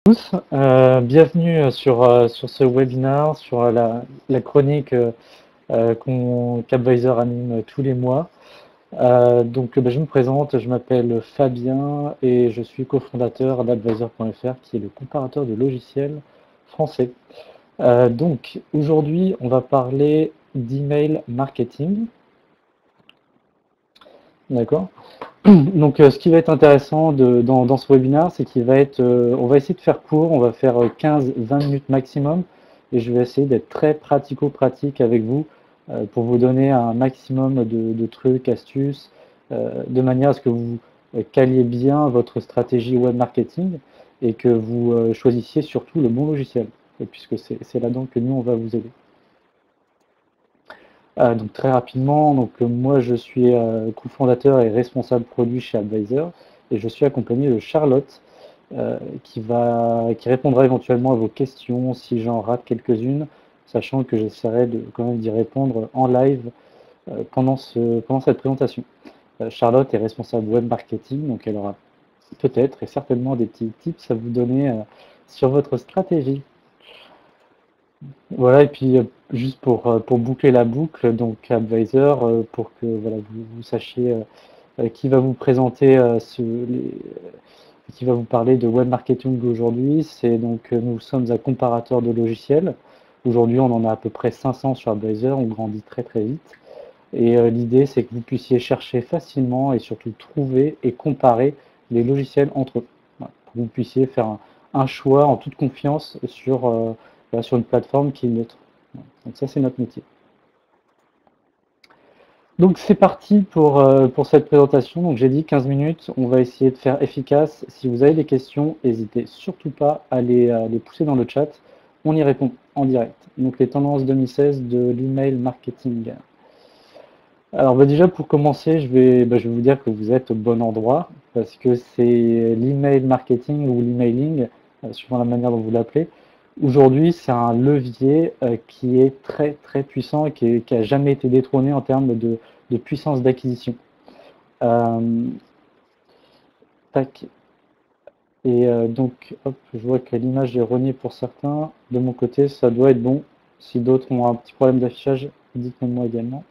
Tous, bienvenue sur ce webinaire, sur la chronique qu'Advisor anime tous les mois. Je me présente, je m'appelle Fabien et je suis cofondateur d'Advisor.fr qui est le comparateur de logiciels français. Aujourd'hui, on va parler d'email marketing. D'accord. Ce qui va être intéressant dans ce webinaire, c'est on va essayer de faire court, on va faire 15-20 minutes maximum, et je vais essayer d'être très pratico-pratique avec vous pour vous donner un maximum de trucs, astuces, de manière à ce que vous caliez bien votre stratégie web marketing et que vous choisissiez surtout le bon logiciel, puisque c'est là-dedans que nous, on va vous aider. Très rapidement, moi je suis cofondateur et responsable produit chez Advisor et je suis accompagné de Charlotte qui répondra éventuellement à vos questions si j'en rate quelques-unes, sachant que j'essaierai quand même d'y répondre en live pendant cette présentation. Charlotte est responsable web marketing, donc elle aura peut-être et certainement des petits tips à vous donner sur votre stratégie. Voilà, et puis juste pour boucler la boucle, donc Advisor, pour que voilà, vous sachiez qui va vous présenter, qui va vous parler de web marketing aujourd'hui. Nous sommes un comparateur de logiciels. Aujourd'hui, on en a à peu près 500 sur Advisor, on grandit très très vite. Et l'idée, c'est que vous puissiez chercher facilement et surtout trouver et comparer les logiciels entre eux. Voilà, pour que vous puissiez faire un choix en toute confiance sur une plateforme qui est neutre. Voilà. Donc ça, c'est notre métier. Donc c'est parti pour cette présentation. Donc j'ai dit 15 minutes, on va essayer de faire efficace. Si vous avez des questions, n'hésitez surtout pas à les pousser dans le chat. On y répond en direct. Donc les tendances 2016 de l'email marketing. Alors déjà pour commencer, je vais vous dire que vous êtes au bon endroit parce que c'est l'email marketing ou l'emailing, suivant la manière dont vous l'appelez. Aujourd'hui, c'est un levier qui est très très puissant et qui a jamais été détrôné en termes de puissance d'acquisition. Euh, tac. Et hop, je vois que l'image est erronée pour certains. De mon côté, ça doit être bon. Si d'autres ont un petit problème d'affichage, dites-le moi également.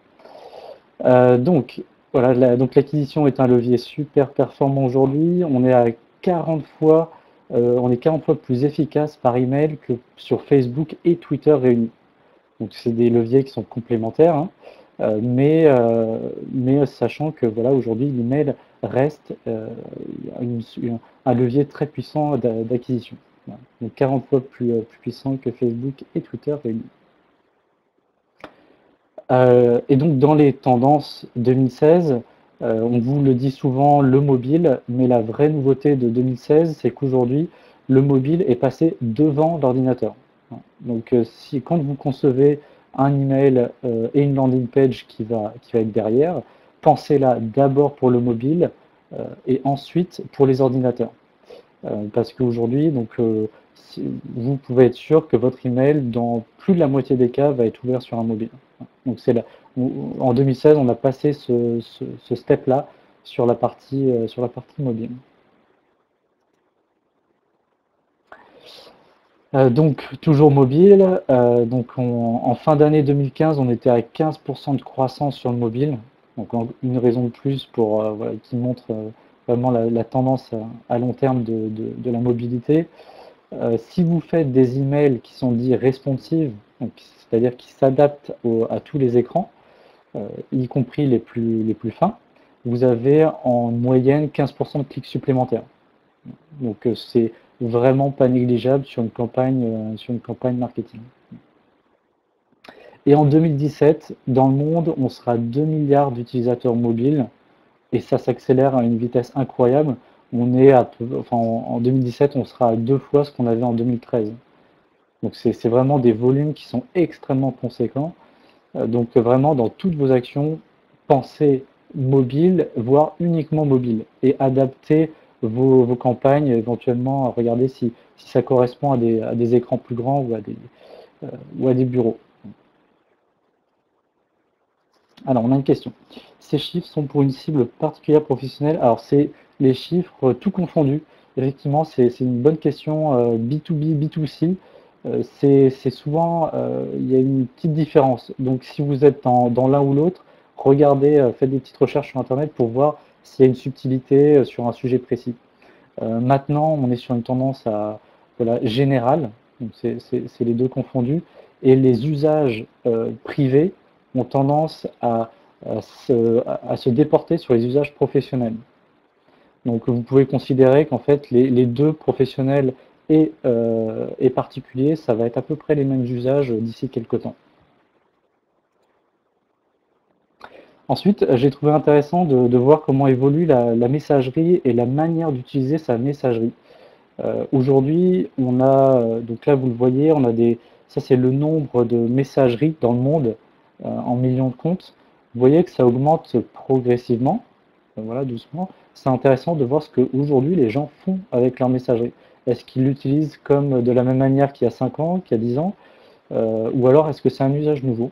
Donc, voilà, donc l'acquisition est un levier super performant aujourd'hui. On est 40 fois plus efficace par email que sur Facebook et Twitter réunis. Donc, c'est des leviers qui sont complémentaires, hein. Mais sachant que voilà, aujourd'hui, l'email reste un levier très puissant d'acquisition. Voilà. Donc, 40 fois plus puissant que Facebook et Twitter réunis. Et donc dans les tendances 2016, on vous le dit souvent, le mobile, mais la vraie nouveauté de 2016, c'est qu'aujourd'hui, le mobile est passé devant l'ordinateur. Donc quand vous concevez un email et une landing page qui va être derrière, pensez-la d'abord pour le mobile et ensuite pour les ordinateurs. Parce qu'aujourd'hui, vous pouvez être sûr que votre email, dans plus de la moitié des cas, va être ouvert sur un mobile. Donc en 2016, on a passé ce step-là sur la partie mobile. Donc toujours mobile. En fin d'année 2015, on était à 15% de croissance sur le mobile. Donc une raison de plus voilà, qui montre vraiment la tendance à long terme de la mobilité. Si vous faites des emails qui sont dits responsives, c'est-à-dire qui s'adaptent à tous les écrans, y compris les plus fins, vous avez en moyenne 15% de clics supplémentaires. Donc c'est vraiment pas négligeable sur une campagne marketing. Et en 2017, dans le monde, on sera 2 milliards d'utilisateurs mobiles et ça s'accélère à une vitesse incroyable. En 2017, on sera à 2 fois ce qu'on avait en 2013. Donc c'est vraiment des volumes qui sont extrêmement conséquents. Donc vraiment, dans toutes vos actions, pensez mobile, voire uniquement mobile, et adaptez vos campagnes, éventuellement, regardez si ça correspond à des écrans plus grands ou à des bureaux. Alors, on a une question. Ces chiffres sont pour une cible particulière professionnelle. Alors, c'est les chiffres tout confondus. effectivement, c'est une bonne question. B2B, B2C, c'est souvent, il y a une petite différence. Donc, si vous êtes dans l'un ou l'autre, regardez, faites des petites recherches sur Internet pour voir s'il y a une subtilité sur un sujet précis. Maintenant, on est sur une tendance voilà, générale, donc c'est les deux confondus, et les usages privés ont tendance à se déporter sur les usages professionnels. Donc vous pouvez considérer qu'en fait les deux professionnels et particuliers, ça va être à peu près les mêmes usages d'ici quelques temps. Ensuite, j'ai trouvé intéressant de voir comment évolue la messagerie et la manière d'utiliser sa messagerie. Aujourd'hui, on a, donc là vous le voyez, on a ça c'est le nombre de messageries dans le monde en millions de comptes. Vous voyez que ça augmente progressivement, voilà, doucement. C'est intéressant de voir ce qu'aujourd'hui les gens font avec leur messagerie. Est-ce qu'ils l'utilisent comme de la même manière qu'il y a 5 ans, qu'il y a 10 ans, ou alors est-ce que c'est un usage nouveau?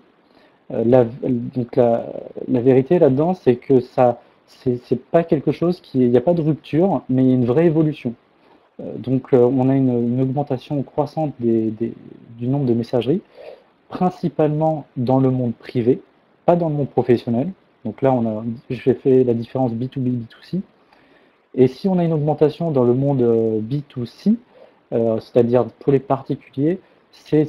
Donc la vérité là-dedans, c'est que ça, c'est pas quelque chose il n'y a pas de rupture, mais il y a une vraie évolution. Donc on a une augmentation croissante du nombre de messageries, principalement dans le monde privé, pas dans le monde professionnel. Donc là, j'ai fait la différence B2B, B2C. Et si on a une augmentation dans le monde B2C, c'est-à-dire pour les particuliers, c'est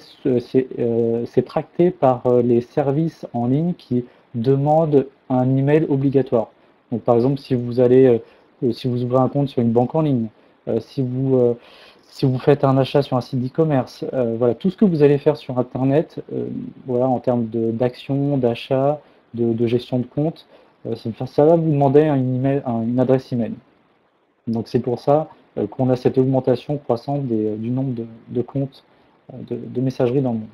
tracté par les services en ligne qui demandent un email obligatoire. Donc par exemple, si vous ouvrez un compte sur une banque en ligne, euh, si vous, euh, si vous faites un achat sur un site d'e-commerce, voilà, tout ce que vous allez faire sur Internet, voilà, en termes d'action, d'achat, de gestion de compte, ça va vous demander une adresse email. Donc c'est pour ça qu'on a cette augmentation croissante du nombre de comptes de messagerie dans le monde.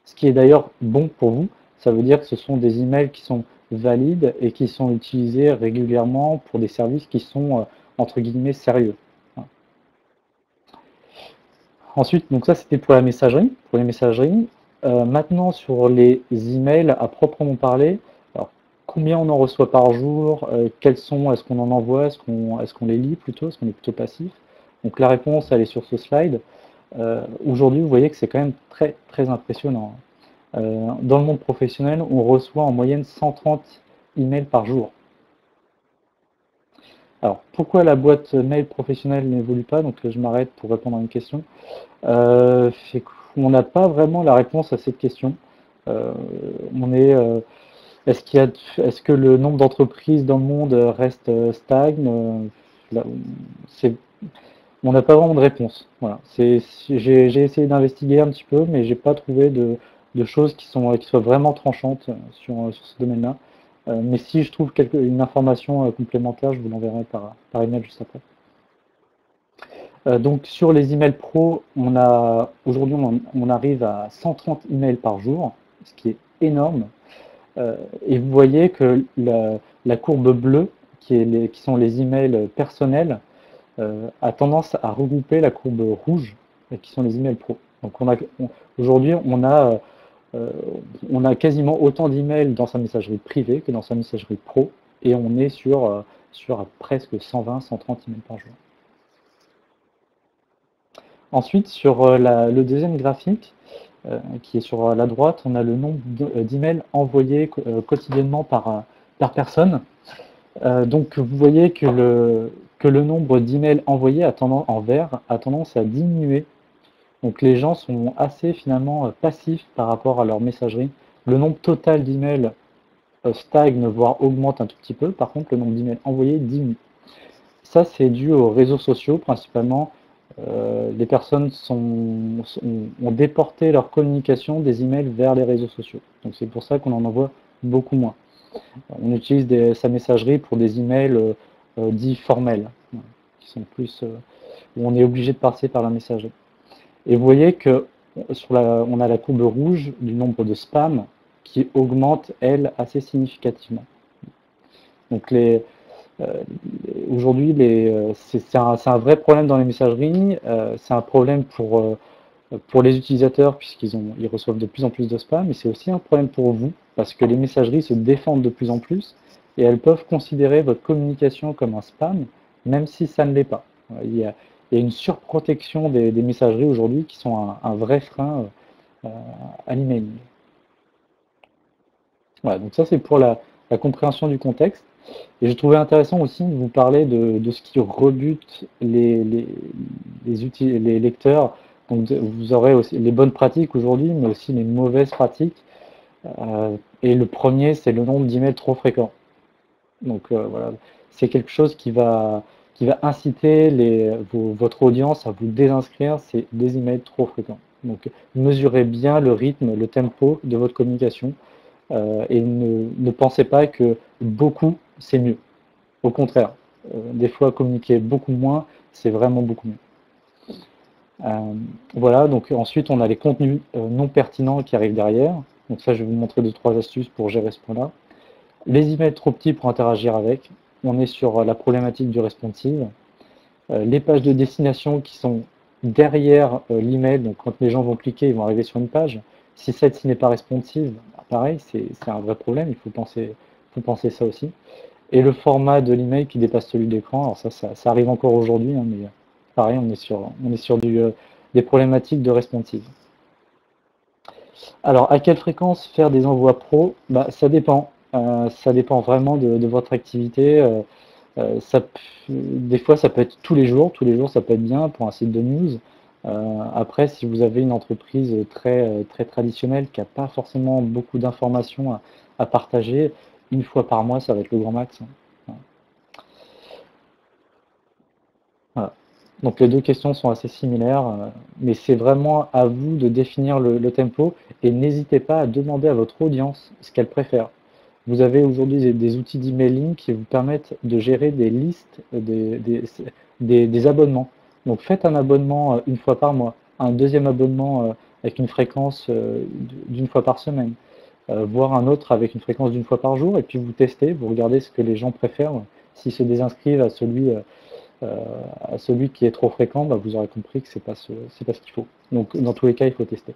Ce qui est d'ailleurs bon pour vous, ça veut dire que ce sont des emails qui sont valides et qui sont utilisés régulièrement pour des services qui sont entre guillemets sérieux. Ensuite, donc ça c'était pour la messagerie, pour les messageries. Maintenant sur les emails à proprement parler, alors, combien on en reçoit par jour, est-ce qu'on en envoie, est-ce qu'on les lit plutôt, est-ce qu'on est plutôt passif? Donc la réponse elle est sur ce slide. Aujourd'hui vous voyez que c'est quand même très très impressionnant. Dans le monde professionnel, on reçoit en moyenne 130 emails par jour. Alors pourquoi la boîte mail professionnelle n'évolue pas? Donc je m'arrête pour répondre à une question. On n'a pas vraiment la réponse à cette question. On est, est-ce que le nombre d'entreprises dans le monde reste stagne? Là, on n'a pas vraiment de réponse. Voilà. J'ai essayé d'investiguer un petit peu, mais j'ai pas trouvé de choses qui soient vraiment tranchantes sur ce domaine-là. Mais si je trouve une information complémentaire, je vous l'enverrai par email juste après. Donc sur les emails pro, aujourd'hui on arrive à 130 emails par jour, ce qui est énorme. Et vous voyez que la courbe bleue, qui sont les emails personnels, a tendance à regrouper la courbe rouge, qui sont les emails pro. Donc aujourd'hui on a quasiment autant d'emails dans sa messagerie privée que dans sa messagerie pro, et on est sur presque 120-130 emails par jour. Ensuite, sur le deuxième graphique, qui est sur la droite, on a le nombre d'emails envoyés quotidiennement par personne. Donc vous voyez que le nombre d'emails envoyés en vert a tendance à diminuer. Donc les gens sont assez finalement passifs par rapport à leur messagerie. Le nombre total d'emails stagne, voire augmente un tout petit peu. Par contre, le nombre d'emails envoyés diminue. Ça, c'est dû aux réseaux sociaux principalement. Les personnes ont déporté leur communication des emails vers les réseaux sociaux. Donc c'est pour ça qu'on en envoie beaucoup moins. On utilise sa messagerie pour des emails dits formels, qui sont plus où on est obligé de passer par la messagerie. Et vous voyez que on a la courbe rouge du nombre de spams qui augmente, elle, assez significativement. Donc aujourd'hui, c'est un vrai problème dans les messageries, c'est un problème pour les utilisateurs puisqu'ils reçoivent de plus en plus de spam, mais c'est aussi un problème pour vous parce que les messageries se défendent de plus en plus et elles peuvent considérer votre communication comme un spam même si ça ne l'est pas. Il y a une surprotection des messageries aujourd'hui qui sont un vrai frein à l'emailing. Voilà, donc ça c'est pour la compréhension du contexte. Et je trouvais intéressant aussi de vous parler de ce qui rebute les lecteurs. Donc vous aurez aussi les bonnes pratiques aujourd'hui, mais aussi les mauvaises pratiques. Et le premier, c'est le nombre d'emails trop fréquents. Donc voilà, c'est quelque chose qui va inciter votre audience à vous désinscrire, c'est des emails trop fréquents. Donc mesurez bien le rythme, le tempo de votre communication et ne pensez pas que beaucoup, c'est mieux. Au contraire, des fois communiquer beaucoup moins, c'est vraiment beaucoup mieux. Voilà, donc ensuite on a les contenus non pertinents qui arrivent derrière. Donc ça, je vais vous montrer 2-3 astuces pour gérer ce point-là. Les emails trop petits pour interagir avec. On est sur la problématique du responsive. Les pages de destination qui sont derrière l'email, donc quand les gens vont cliquer, ils vont arriver sur une page. Si celle-ci n'est pas responsive, pareil, c'est un vrai problème, il faut penser ça aussi. Et le format de l'email qui dépasse celui de l'écran, alors ça arrive encore aujourd'hui, hein, mais pareil, on est sur des problématiques de responsive. Alors, à quelle fréquence faire des envois pro? Bah, ça dépend. Ça dépend vraiment de votre activité. Des fois, ça peut être tous les jours. Tous les jours, ça peut être bien pour un site de news. Après, si vous avez une entreprise très traditionnelle qui n'a pas forcément beaucoup d'informations à partager, une fois par mois, ça va être le grand max, hein. Voilà. Donc les deux questions sont assez similaires, mais c'est vraiment à vous de définir le tempo et n'hésitez pas à demander à votre audience ce qu'elle préfère. Vous avez aujourd'hui des outils d'emailing qui vous permettent de gérer des listes, des abonnements. Donc faites un abonnement une fois par mois, un deuxième abonnement avec une fréquence d'une fois par semaine, voire un autre avec une fréquence d'une fois par jour, et puis vous testez, vous regardez ce que les gens préfèrent. S'ils se désinscrivent à celui qui est trop fréquent, bah, vous aurez compris que c'est pas ce qu'il faut. Donc dans tous les cas, il faut tester.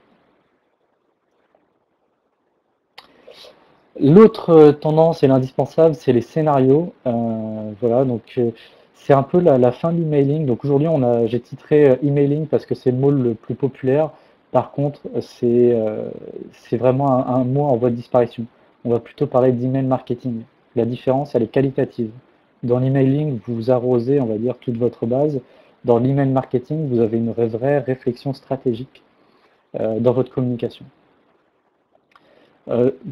L'autre tendance et l'indispensable, c'est les scénarios. Voilà, donc c'est un peu la fin de l'emailing. Donc aujourd'hui, j'ai titré emailing parce que c'est le mot le plus populaire. Par contre, c'est vraiment un mot en voie de disparition. On va plutôt parler d'email marketing. La différence, elle est qualitative. Dans l'emailing, vous arrosez, on va dire, toute votre base. Dans l'email marketing, vous avez une vraie réflexion stratégique dans votre communication.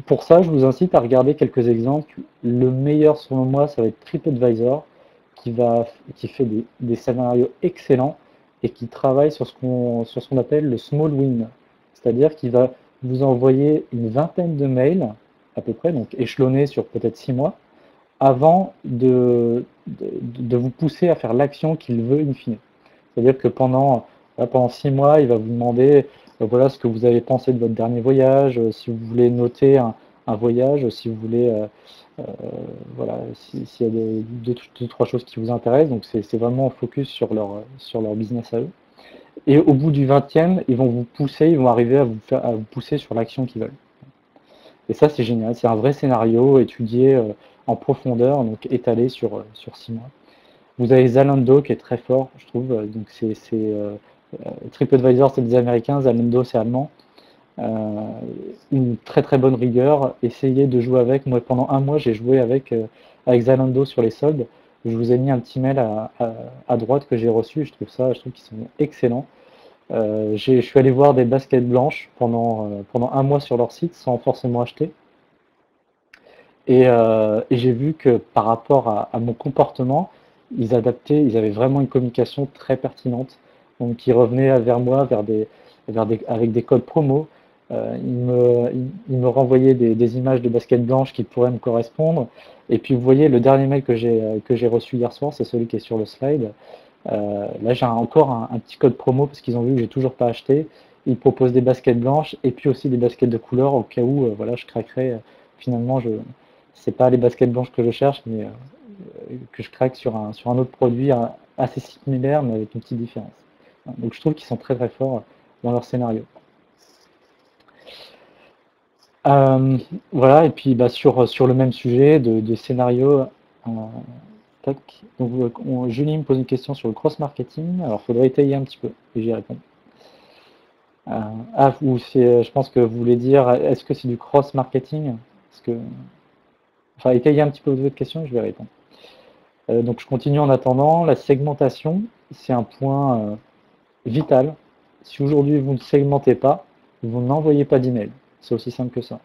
Pour ça, je vous incite à regarder quelques exemples. Le meilleur, selon moi, ça va être TripAdvisor, qui fait des scénarios excellents et qui travaille sur ce qu'on appelle le small win. C'est-à-dire qu'il va vous envoyer une vingtaine de mails, à peu près, donc échelonnés sur peut-être 6 mois, avant de vous pousser à faire l'action qu'il veut in fine. C'est-à-dire que pendant 6 mois, il va vous demander voilà ce que vous avez pensé de votre dernier voyage, si vous voulez noter un voyage, si vous voulez, voilà, s'il y a deux, trois choses qui vous intéressent. Donc c'est vraiment focus sur leur business à eux. Et au bout du 20e, ils vont vous pousser, ils vont arriver à vous pousser sur l'action qu'ils veulent. Et ça, c'est génial. C'est un vrai scénario étudié en profondeur, donc étalé sur 6 mois. Vous avez Zalando qui est très fort, je trouve. Donc TripAdvisor, c'est des Américains, Zalando, c'est allemand. Une très bonne rigueur. Essayez de jouer avec. Moi, pendant un mois, j'ai joué avec Zalando sur les soldes. Je vous ai mis un petit mail à droite que j'ai reçu. Je trouve qu'ils sont excellents. Je suis allé voir des baskets blanches pendant un mois sur leur site sans forcément acheter. Et j'ai vu que par rapport à mon comportement, ils avaient vraiment une communication très pertinente. Donc ils revenaient vers moi avec des codes promo. Ils me renvoyaient des images de baskets blanches qui pourraient me correspondre. Et puis vous voyez, le dernier mail que j'ai reçu hier soir, c'est celui qui est sur le slide. Là, j'ai encore un petit code promo parce qu'ils ont vu que j'ai toujours pas acheté. Ils proposent des baskets blanches et puis aussi des baskets de couleur au cas où voilà, je craquerais. Finalement, c'est pas les baskets blanches que je cherche, mais que je craque sur un autre produit assez similaire, mais avec une petite différence. Donc je trouve qu'ils sont très forts dans leur scénario. Voilà, et puis bah, sur le même sujet de scénario, tac. Donc, Julie me pose une question sur le cross-marketing. Alors, il faudrait étayer un petit peu et j'y réponds. Je pense que vous voulez dire, est-ce que c'est du cross-marketing? Enfin, étayer un petit peu votre question, je vais répondre. Donc, je continue en attendant. La segmentation, c'est un point vital. Si aujourd'hui vous ne segmentez pas, vous n'envoyez pas d'email. C'est aussi simple que ça.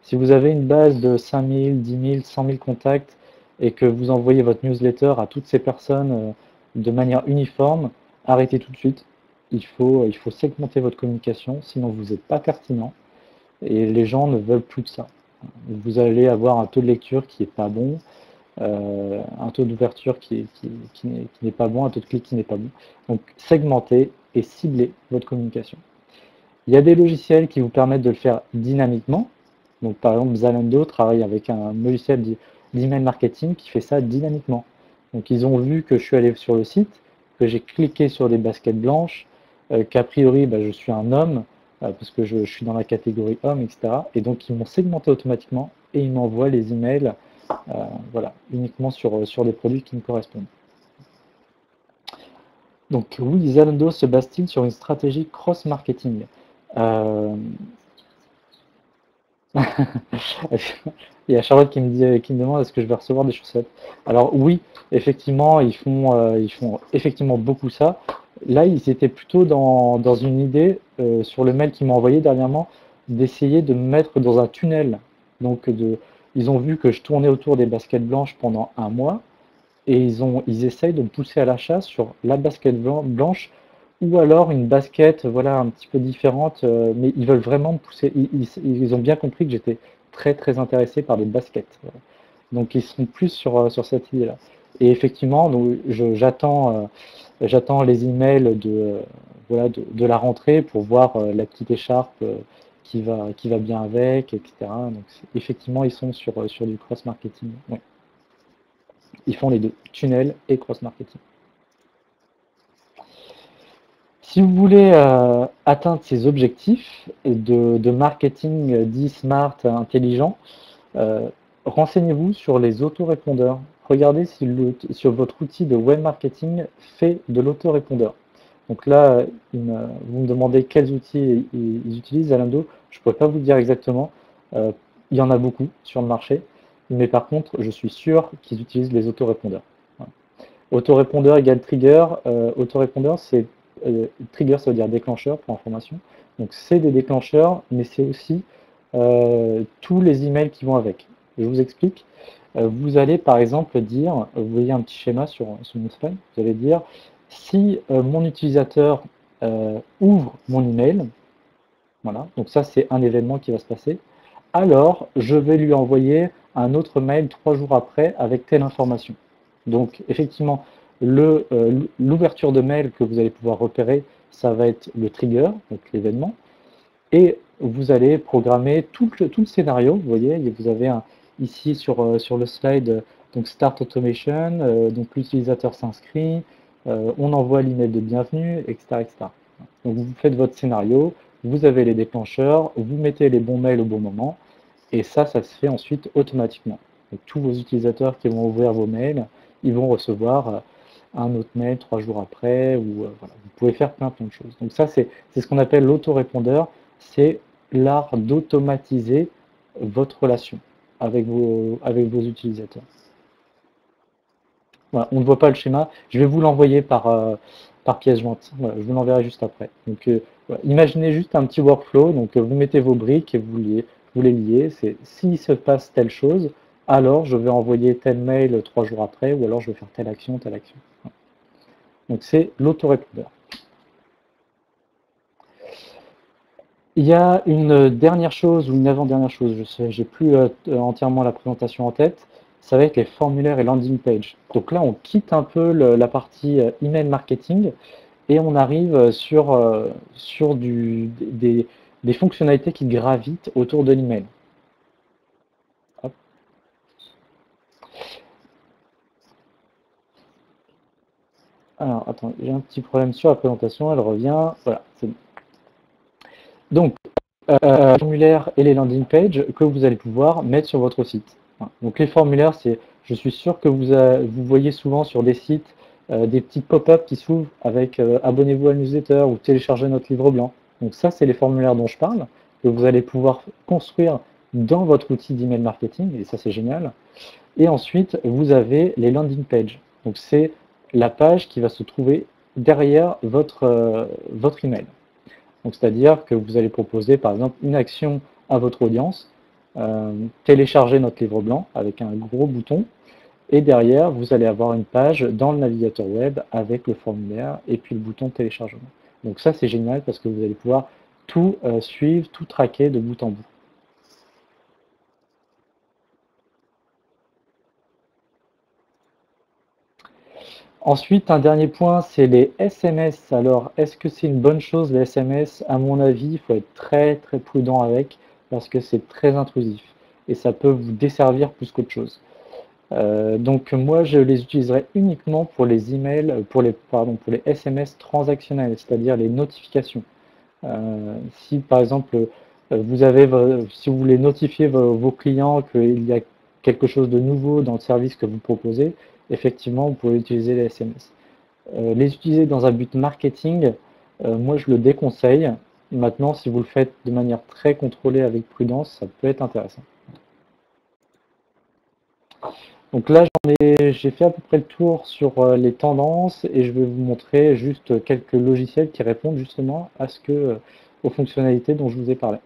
Si vous avez une base de 5000, 10 000, 100 000 contacts et que vous envoyez votre newsletter à toutes ces personnes de manière uniforme, arrêtez tout de suite. Il faut segmenter votre communication, sinon vous n'êtes pas pertinent et les gens ne veulent plus de ça. Vous allez avoir un taux de lecture qui n'est pas bon, un taux d'ouverture qui n'est pas bon, un taux de clic qui n'est pas bon. Donc segmentez et ciblez votre communication. Il y a des logiciels qui vous permettent de le faire dynamiquement. Donc par exemple, Zalando travaille avec un logiciel d'email marketing qui fait ça dynamiquement. Donc ils ont vu que je suis allé sur le site, que j'ai cliqué sur des baskets blanches, qu'a priori je suis un homme, parce que je suis dans la catégorie homme, etc. Et donc ils m'ont segmenté automatiquement et ils m'envoient les emails voilà, uniquement sur des produits qui me correspondent. Donc oui, Zalando se base-t-il sur une stratégie cross-marketing? Il y a Charlotte qui me demande est-ce que je vais recevoir des chaussettes. Alors oui, effectivement, ils font effectivement beaucoup ça. Là, ils étaient plutôt dans une idée, sur le mail qu'ils m'ont envoyé dernièrement, d'essayer de me mettre dans un tunnel. Donc ils ont vu que je tournais autour des baskets blanches pendant un mois, et ils essayent de me pousser à l'achat sur la basket blanche ou alors une basket voilà, un petit peu différente, mais ils veulent vraiment me pousser. Ils ont bien compris que j'étais très très intéressé par les baskets. Voilà. Donc ils seront plus sur cette idée-là. Et effectivement, j'attends les emails voilà, de la rentrée pour voir la petite écharpe qui va bien avec, etc. Donc effectivement, ils sont sur du cross-marketing. Ouais. Ils font les deux, tunnel et cross-marketing. Si vous voulez atteindre ces objectifs de marketing dit smart, intelligent, euh, renseignez-vous sur les autorépondeurs. Regardez si votre outil de web marketing fait de l'autorépondeur. Donc là, vous me demandez quels outils ils utilisent, Zalando. Je ne pourrais pas vous dire exactement. Euh, il y en a beaucoup sur le marché, mais par contre, je suis sûr qu'ils utilisent les autorépondeurs. Voilà. Autorépondeur égale trigger. Autorépondeur, c'est trigger, ça veut dire déclencheur pour information. Donc c'est des déclencheurs, mais c'est aussi tous les emails qui vont avec. Je vous explique. Vous allez par exemple dire, vous voyez un petit schéma sur mon slide, vous allez dire si mon utilisateur ouvre mon email, voilà, donc ça c'est un événement qui va se passer, alors je vais lui envoyer un autre mail 3 jours après avec telle information. Donc effectivement, l'ouverture de mail que vous allez pouvoir repérer, ça va être le trigger, donc l'événement, et vous allez programmer tout le scénario. Vous voyez, vous avez ici sur le slide, donc Start Automation, donc l'utilisateur s'inscrit, on envoie l'email de bienvenue, etc., etc. Donc vous faites votre scénario, vous avez les déclencheurs, vous mettez les bons mails au bon moment, et ça se fait ensuite automatiquement. Donc, tous vos utilisateurs qui vont ouvrir vos mails, ils vont recevoir un autre mail 3 jours après, ou voilà, vous pouvez faire plein de choses. Donc ça, c'est ce qu'on appelle l'autorépondeur, c'est l'art d'automatiser votre relation avec vos utilisateurs. Voilà, on ne voit pas le schéma, je vais vous l'envoyer par pièce jointe, voilà, je vous l'enverrai juste après. Donc voilà, imaginez juste un petit workflow, donc vous mettez vos briques et vous les liez, c'est s'il se passe telle chose, alors je vais envoyer tel mail 3 jours après, ou alors je vais faire telle action, telle action. Voilà. Donc c'est l'autorépondeur. Il y a une dernière chose ou une avant-dernière chose, je sais, j'ai plus entièrement la présentation en tête, ça va être les formulaires et landing page. Donc là, on quitte un peu la partie email marketing et on arrive sur des fonctionnalités qui gravitent autour de l'email. Alors, attends, j'ai un petit problème sur la présentation, elle revient. Voilà, c'est bon. Donc, les formulaires et les landing pages que vous allez pouvoir mettre sur votre site. Voilà. Donc, les formulaires, c'est Je suis sûr que vous voyez souvent sur des sites des petits pop-up qui s'ouvrent avec abonnez-vous à la newsletter ou téléchargez notre livre blanc. Donc ça, c'est les formulaires dont je parle, que vous allez pouvoir construire dans votre outil d'email marketing, et ça c'est génial. Et ensuite, vous avez les landing pages. Donc c'est la page qui va se trouver derrière votre email. Donc c'est-à-dire que vous allez proposer par exemple une action à votre audience, télécharger notre livre blanc avec un gros bouton, et derrière vous allez avoir une page dans le navigateur web avec le formulaire et puis le bouton de téléchargement. Donc ça c'est génial parce que vous allez pouvoir tout suivre, tout traquer de bout en bout. Ensuite, un dernier point, c'est les SMS. Alors, est-ce que c'est une bonne chose les SMS? À mon avis, il faut être très très prudent avec parce que c'est très intrusif et ça peut vous desservir plus qu'autre chose. Donc moi, je les utiliserai uniquement pour les emails, pour les SMS transactionnels, c'est-à-dire les notifications. Si par exemple si vous voulez notifier vos clients qu'il y a quelque chose de nouveau dans le service que vous proposez, effectivement, vous pouvez utiliser les SMS. Les utiliser dans un but marketing, moi je le déconseille. Maintenant, si vous le faites de manière très contrôlée avec prudence, ça peut être intéressant. Donc là, j'ai fait à peu près le tour sur les tendances et je vais vous montrer juste quelques logiciels qui répondent justement aux fonctionnalités dont je vous ai parlé.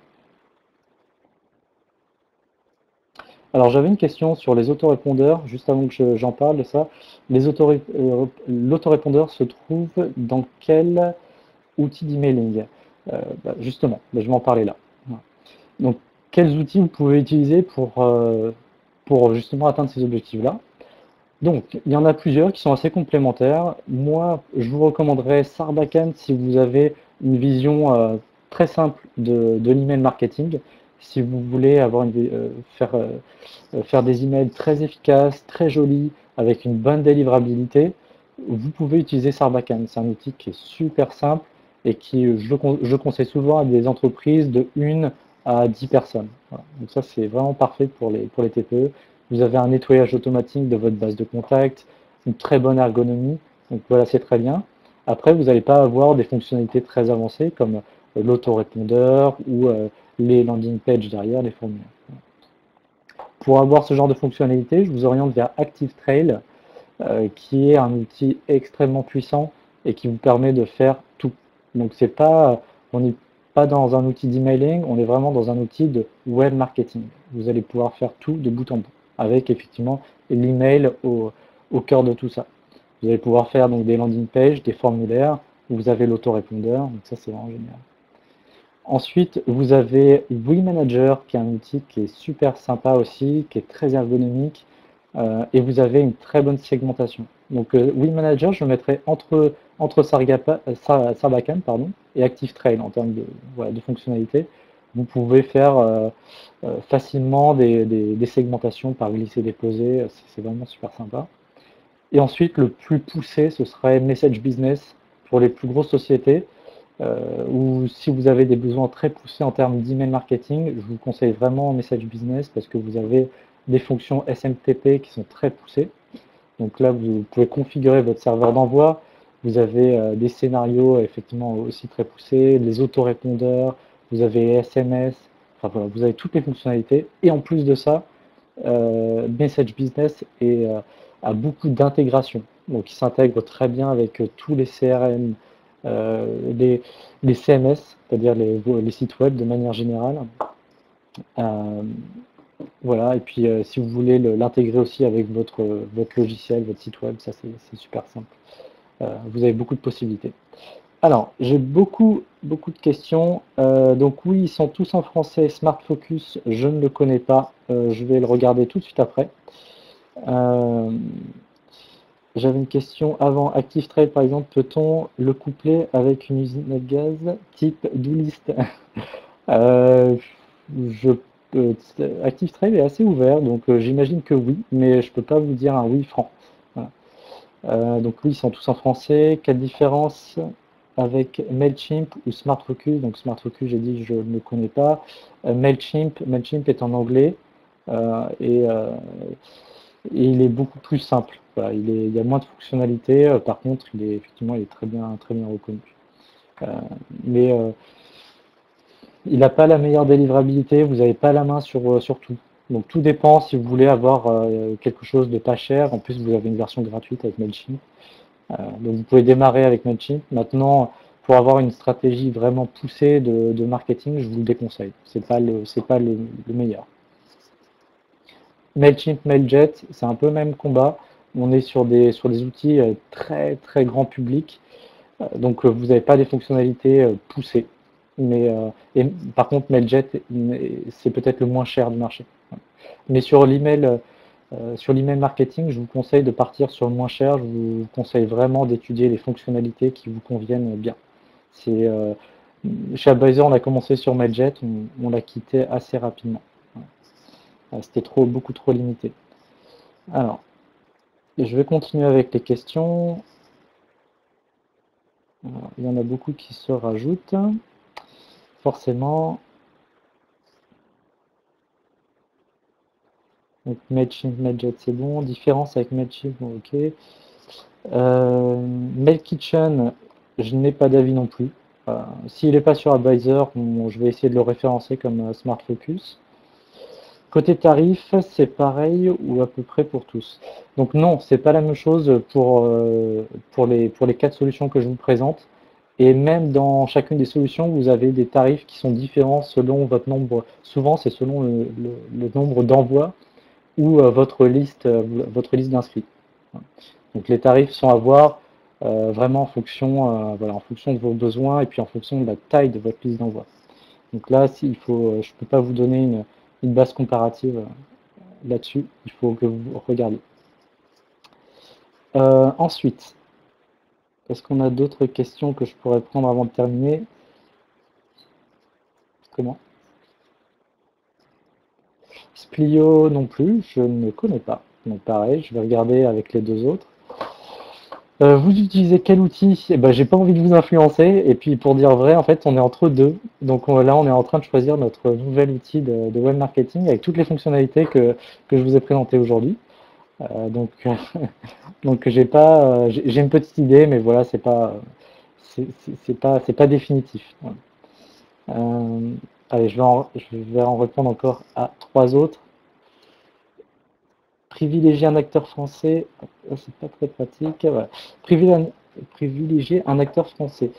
Alors j'avais une question sur les autorépondeurs, juste avant que j'en parle de ça. L'autorépondeur se trouve dans quel outil d'emailing? Justement, je vais en parler là. Voilà. Donc quels outils vous pouvez utiliser pour justement atteindre ces objectifs-là? Donc, il y en a plusieurs qui sont assez complémentaires. Moi, je vous recommanderais Sarbacane si vous avez une vision très simple de l'email marketing. Si vous voulez faire des emails très efficaces, très jolis, avec une bonne délivrabilité, vous pouvez utiliser Sarbacane. C'est un outil qui est super simple et qui, je conseille souvent à des entreprises de 1 à 10 personnes. Voilà. Donc ça, c'est vraiment parfait pour les TPE. Vous avez un nettoyage automatique de votre base de contact, une très bonne ergonomie. Donc voilà, c'est très bien. Après, vous n'allez pas avoir des fonctionnalités très avancées comme l'autorépondeur ou les landing pages derrière, les formulaires. Pour avoir ce genre de fonctionnalité, je vous oriente vers ActiveTrail, qui est un outil extrêmement puissant et qui vous permet de faire tout. Donc on n'est pas dans un outil d'emailing, on est vraiment dans un outil de web marketing. Vous allez pouvoir faire tout de bout en bout, avec effectivement l'email au cœur de tout ça. Vous allez pouvoir faire donc des landing pages, des formulaires, vous avez l'autorépondeur, donc ça c'est vraiment génial. Ensuite, vous avez WeManager, qui est un outil qui est super sympa aussi, qui est très ergonomique, et vous avez une très bonne segmentation. Donc WeManager, je le mettrai entre Sarbacane et ActiveTrail en termes de fonctionnalité. Vous pouvez faire facilement des segmentations par glisser-déposer, c'est vraiment super sympa. Et ensuite, le plus poussé, ce serait Message Business pour les plus grosses sociétés, ou si vous avez des besoins très poussés en termes d'email marketing, je vous conseille vraiment Message Business parce que vous avez des fonctions SMTP qui sont très poussées. Donc là, vous pouvez configurer votre serveur d'envoi. Vous avez des scénarios effectivement aussi très poussés, les autorépondeurs, vous avez SMS, enfin voilà, vous avez toutes les fonctionnalités. Et en plus de ça, Message Business a beaucoup d'intégration. Donc il s'intègre très bien avec tous les CRM, les CMS, c'est-à-dire les sites web de manière générale. Voilà, et puis si vous voulez l'intégrer aussi avec votre logiciel, votre site web, ça c'est super simple. Vous avez beaucoup de possibilités. Alors, j'ai beaucoup de questions. Donc oui, ils sont tous en français. Smart Focus, je ne le connais pas. Je vais le regarder tout de suite après. J'avais une question avant. ActiveTrail, par exemple, peut-on le coupler avec une usine à gaz type Doolist? je ActiveTrail est assez ouvert, donc j'imagine que oui, mais je peux pas vous dire un oui franc. Voilà. Donc oui, ils sont tous en français. Quelle différence avec Mailchimp ou SmartFocus? Donc SmartFocus, j'ai dit je ne connais pas. Mailchimp est en anglais et et il est beaucoup plus simple. Voilà, il y a moins de fonctionnalités, par contre, effectivement, il est très bien reconnu. Euh, mais il n'a pas la meilleure délivrabilité, vous n'avez pas la main sur tout. Donc tout dépend si vous voulez avoir quelque chose de pas cher. En plus, vous avez une version gratuite avec Mailchimp. Donc vous pouvez démarrer avec Mailchimp. Maintenant, pour avoir une stratégie vraiment poussée de marketing, je vous le déconseille. C'est pas le meilleur. Mailchimp, Mailjet, c'est un peu le même combat. On est sur des outils très grand public. Donc vous n'avez pas des fonctionnalités poussées. Mais, et, par contre, Mailjet, c'est peut-être le moins cher du marché. Mais sur l'email marketing, je vous conseille de partir sur le moins cher. Je vous conseille vraiment d'étudier les fonctionnalités qui vous conviennent bien. C'est, chez Advisor, on a commencé sur Mailjet, on l'a quitté assez rapidement. C'était beaucoup trop limité. Alors, je vais continuer avec les questions. Alors, il y en a beaucoup qui se rajoutent. Forcément. Donc Mailchimp, Mailjet, c'est bon. Différence avec Mailchimp, bon, ok. Mailkitchen, je n'ai pas d'avis non plus. S'il n'est pas sur Advisor, bon, je vais essayer de le référencer comme Smart Focus. Côté tarif, c'est pareil ou à peu près pour tous. Donc non, c'est pas la même chose pour les quatre solutions que je vous présente. Et même dans chacune des solutions, vous avez des tarifs qui sont différents selon votre nombre. Souvent, c'est selon le nombre d'envois ou votre liste d'inscrits. Donc les tarifs sont à voir vraiment en fonction de vos besoins et puis en fonction de la taille de votre liste d'envoi. Donc là, je ne peux pas vous donner une base comparative là-dessus. Il faut que vous regardiez. Ensuite, est-ce qu'on a d'autres questions que je pourrais prendre avant de terminer? Comment? Splio non plus, je ne connais pas. Donc pareil, je vais regarder avec les deux autres. Vous utilisez quel outil? Eh ben, j'ai pas envie de vous influencer. Et puis pour dire vrai, en fait, on est entre deux. Donc là, on est en train de choisir notre nouvel outil de web marketing avec toutes les fonctionnalités que je vous ai présentées aujourd'hui. Donc, donc j'ai une petite idée, mais voilà, c'est pas définitif. Voilà. Allez, je vais en répondre encore à trois autres. Privilégier un acteur français, c'est pas très pratique. Voilà. Privilégier un acteur français.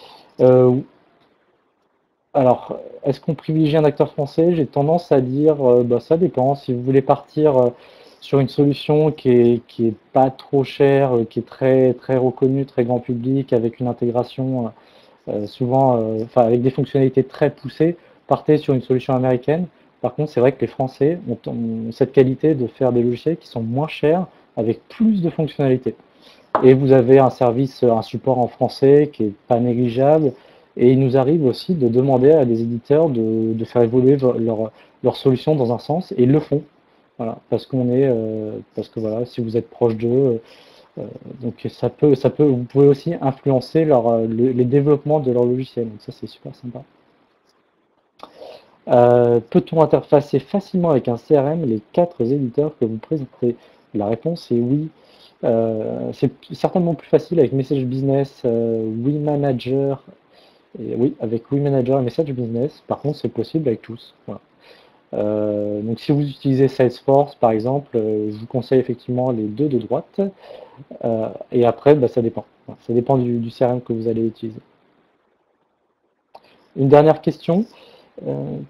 Alors, est-ce qu'on privilégie un acteur français? J'ai tendance à dire, bah, ça dépend. Si vous voulez partir sur une solution qui est pas trop chère, qui est très reconnue, très grand public, avec une intégration souvent, enfin avec des fonctionnalités très poussées, partez sur une solution américaine. Par contre, c'est vrai que les Français ont cette qualité de faire des logiciels qui sont moins chers, avec plus de fonctionnalités. Et vous avez un service, un support en français qui est pas négligeable. Et il nous arrive aussi de demander à des éditeurs de faire évoluer leur solution dans un sens, et ils le font. Voilà, parce que voilà, si vous êtes proche d'eux, donc vous pouvez aussi influencer les développements de leur logiciel. Donc ça, c'est super sympa. Peut-on interfacer facilement avec un CRM les quatre éditeurs que vous présentez? La réponse est oui. C'est certainement plus facile avec Message Business, WeManager, et oui, avec WeManager et Message Business. Par contre, c'est possible avec tous. Voilà. Donc si vous utilisez Salesforce, par exemple, je vous conseille effectivement les deux de droite. Et après, bah, ça dépend. Voilà, ça dépend du CRM que vous allez utiliser. Une dernière question.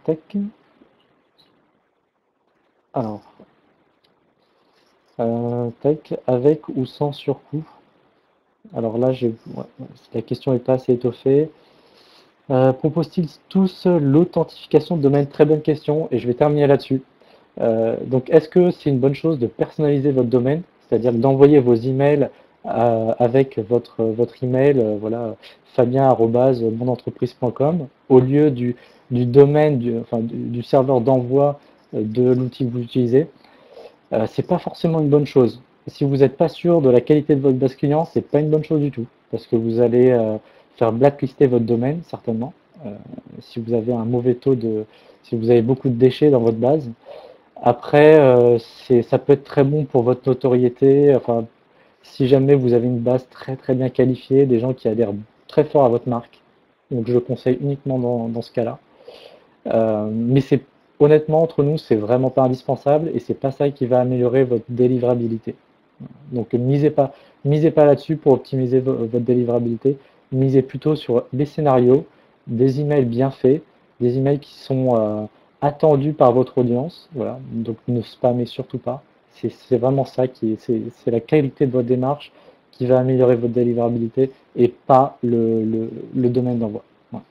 Tac. Alors, tac, avec ou sans surcoût? Alors là, la question n'est pas assez étoffée. Proposent-ils tous l'authentification de domaine? Très bonne question, et je vais terminer là-dessus. Donc, est-ce que c'est une bonne chose de personnaliser votre domaine, c'est-à-dire d'envoyer vos emails avec votre email, voilà, fabien@monentreprise.com, au lieu du domaine, du serveur d'envoi de l'outil que vous utilisez? C'est pas forcément une bonne chose. Si vous n'êtes pas sûr de la qualité de votre base client, c'est pas une bonne chose du tout, parce que vous allez faire blacklister votre domaine, certainement, si vous avez un mauvais taux si vous avez beaucoup de déchets dans votre base. Après, ça peut être très bon pour votre notoriété. Enfin, si jamais vous avez une base très très bien qualifiée, des gens qui adhèrent très fort à votre marque. Donc je conseille uniquement dans ce cas-là. Mais c'est honnêtement entre nous, c'est vraiment pas indispensable et c'est pas ça qui va améliorer votre délivrabilité. Donc misez pas là-dessus pour optimiser votre délivrabilité. Misez plutôt sur des scénarios, des emails bien faits, des emails qui sont attendus par votre audience. Voilà. Donc ne spammez surtout pas. C'est vraiment ça c'est la qualité de votre démarche qui va améliorer votre délivrabilité et pas le domaine d'envoi. Voilà.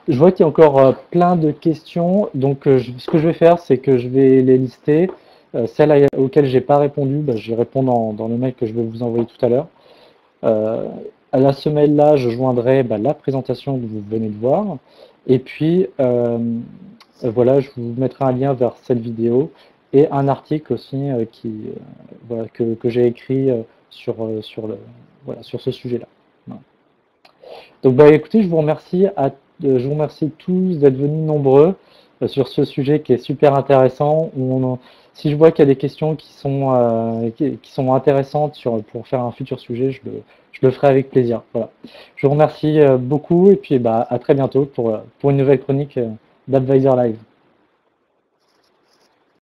Je vois qu'il y a encore plein de questions, donc ce que je vais faire, c'est que je vais les lister. Celles auxquelles j'ai pas répondu, bah, je vais répondre dans le mail que je vais vous envoyer tout à l'heure. Euh, à ce mail-là, je joindrai bah, la présentation que vous venez de voir. Et puis, voilà, je vous mettrai un lien vers cette vidéo et un article aussi voilà, que j'ai écrit sur ce sujet-là. Voilà. Donc, bah, écoutez, je vous remercie tous d'être venus nombreux sur ce sujet qui est super intéressant. Si je vois qu'il y a des questions qui sont intéressantes pour faire un futur sujet, je le ferai avec plaisir. Voilà. Je vous remercie beaucoup et puis bah, à très bientôt pour une nouvelle chronique d'Advisor Live.